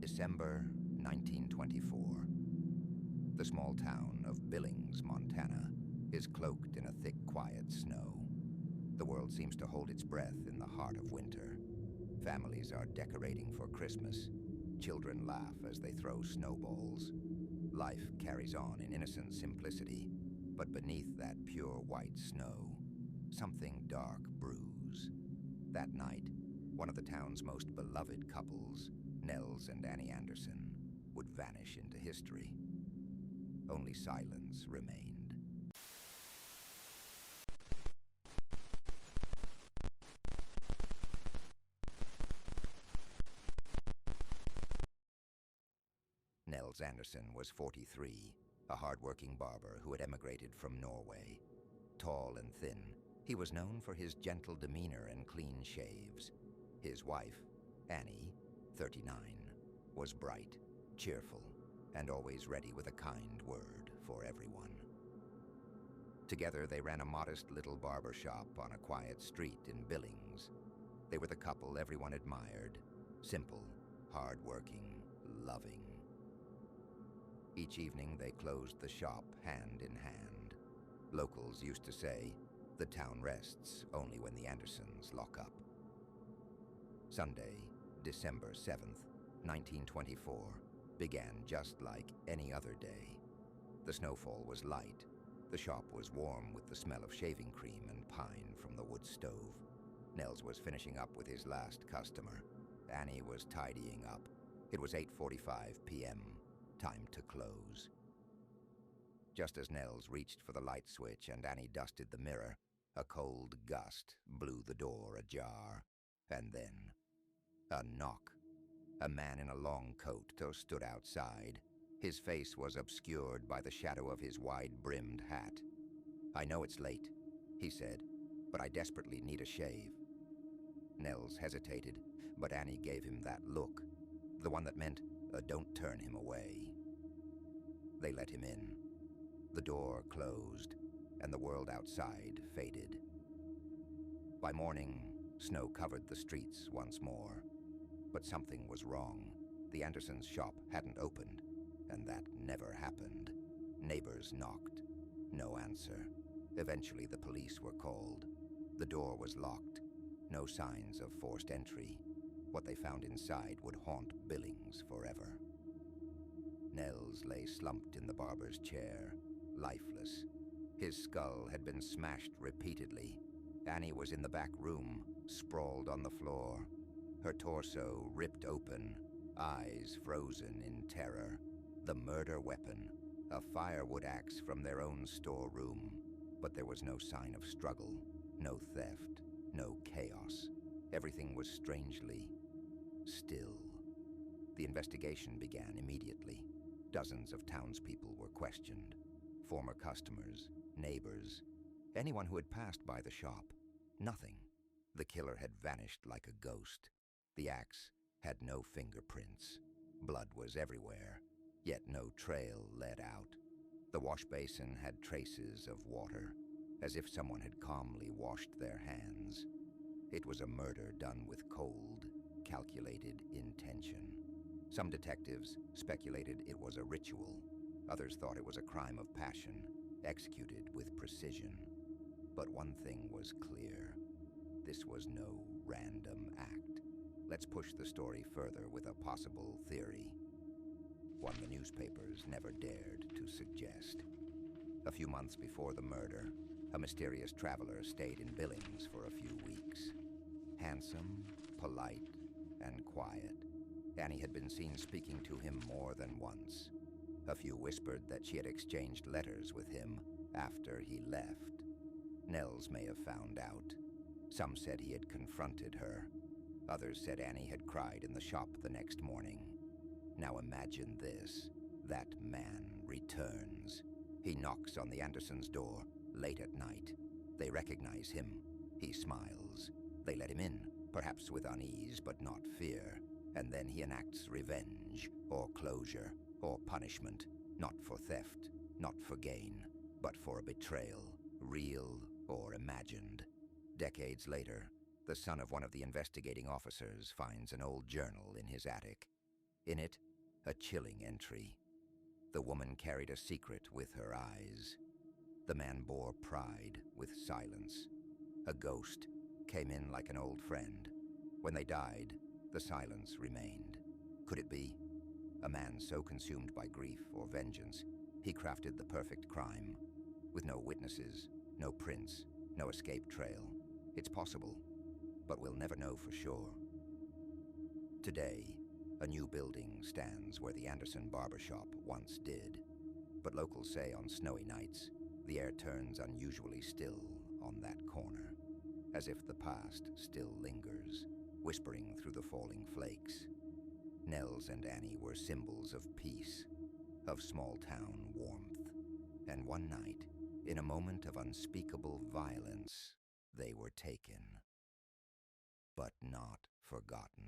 December 1924. The small town of Billings, Montana, is cloaked in a thick, quiet snow. The world seems to hold its breath in the heart of winter. Families are decorating for Christmas. Children laugh as they throw snowballs. Life carries on in innocent simplicity, but beneath that pure white snow, something dark brews. That night, one of the town's most beloved couples, Nels and Annie Anderson, would vanish into history. Only silence remained. Nels Anderson was 43, a hard-working barber who had emigrated from Norway. Tall and thin, he was known for his gentle demeanor and clean shaves. His wife, Annie, 39, was bright, cheerful, and always ready with a kind word for everyone. Together they ran a modest little barbershop on a quiet street in Billings. They were the couple everyone admired, simple, hard-working, loving. Each evening they closed the shop hand in hand. Locals used to say, "The town rests only when the Andersons lock up." Sunday, December 7th, 1924, began just like any other day. The snowfall was light. The shop was warm with the smell of shaving cream and pine from the wood stove. Nels was finishing up with his last customer. Annie was tidying up. It was 8:45 p.m., time to close. Just as Nels reached for the light switch and Annie dusted the mirror, a cold gust blew the door ajar. And then, a knock. A man in a long coat stood outside. His face was obscured by the shadow of his wide-brimmed hat. "I know it's late," he said, "but I desperately need a shave." Nels hesitated, but Annie gave him that look, the one that meant, don't turn him away. They let him in. The door closed, and the world outside faded. By morning, snow covered the streets once more. But something was wrong. The Andersons' shop hadn't opened, and that never happened. Neighbors knocked. No answer. Eventually, the police were called. The door was locked. No signs of forced entry. What they found inside would haunt Billings forever. Nels lay slumped in the barber's chair, lifeless. His skull had been smashed repeatedly. Annie was in the back room, sprawled on the floor. Her torso ripped open, eyes frozen in terror. The murder weapon, a firewood axe from their own storeroom. But there was no sign of struggle, no theft, no chaos. Everything was strangely still. The investigation began immediately. Dozens of townspeople were questioned. Former customers, neighbors, anyone who had passed by the shop. Nothing. The killer had vanished like a ghost. The axe had no fingerprints. Blood was everywhere, yet no trail led out. The wash basin had traces of water, as if someone had calmly washed their hands. It was a murder done with cold, calculated intention. Some detectives speculated it was a ritual. Others thought it was a crime of passion, executed with precision. But one thing was clear. This was no random act. Let's push the story further with a possible theory. One the newspapers never dared to suggest. A few months before the murder, a mysterious traveler stayed in Billings for a few weeks. Handsome, polite, and quiet. Annie had been seen speaking to him more than once. A few whispered that she had exchanged letters with him after he left. Nels may have found out. Some said he had confronted her. Others said Annie had cried in the shop the next morning. Now imagine this. That man returns. He knocks on the Andersons' door late at night. They recognize him. He smiles. They let him in, perhaps with unease but not fear. And then he enacts revenge, or closure, or punishment, not for theft, not for gain, but for a betrayal, real or imagined. Decades later, the son of one of the investigating officers finds an old journal in his attic. In it, a chilling entry. The woman carried a secret with her eyes. The man bore pride with silence. A ghost came in like an old friend. When they died, the silence remained. Could it be? A man so consumed by grief or vengeance, he crafted the perfect crime. With no witnesses, no prints, no escape trail. It's possible, but we'll never know for sure. Today, a new building stands where the Anderson Barbershop once did. But locals say on snowy nights, the air turns unusually still on that corner, as if the past still lingers, whispering through the falling flakes. Nels and Annie were symbols of peace, of small-town warmth. And one night, in a moment of unspeakable violence, they were taken, but not forgotten.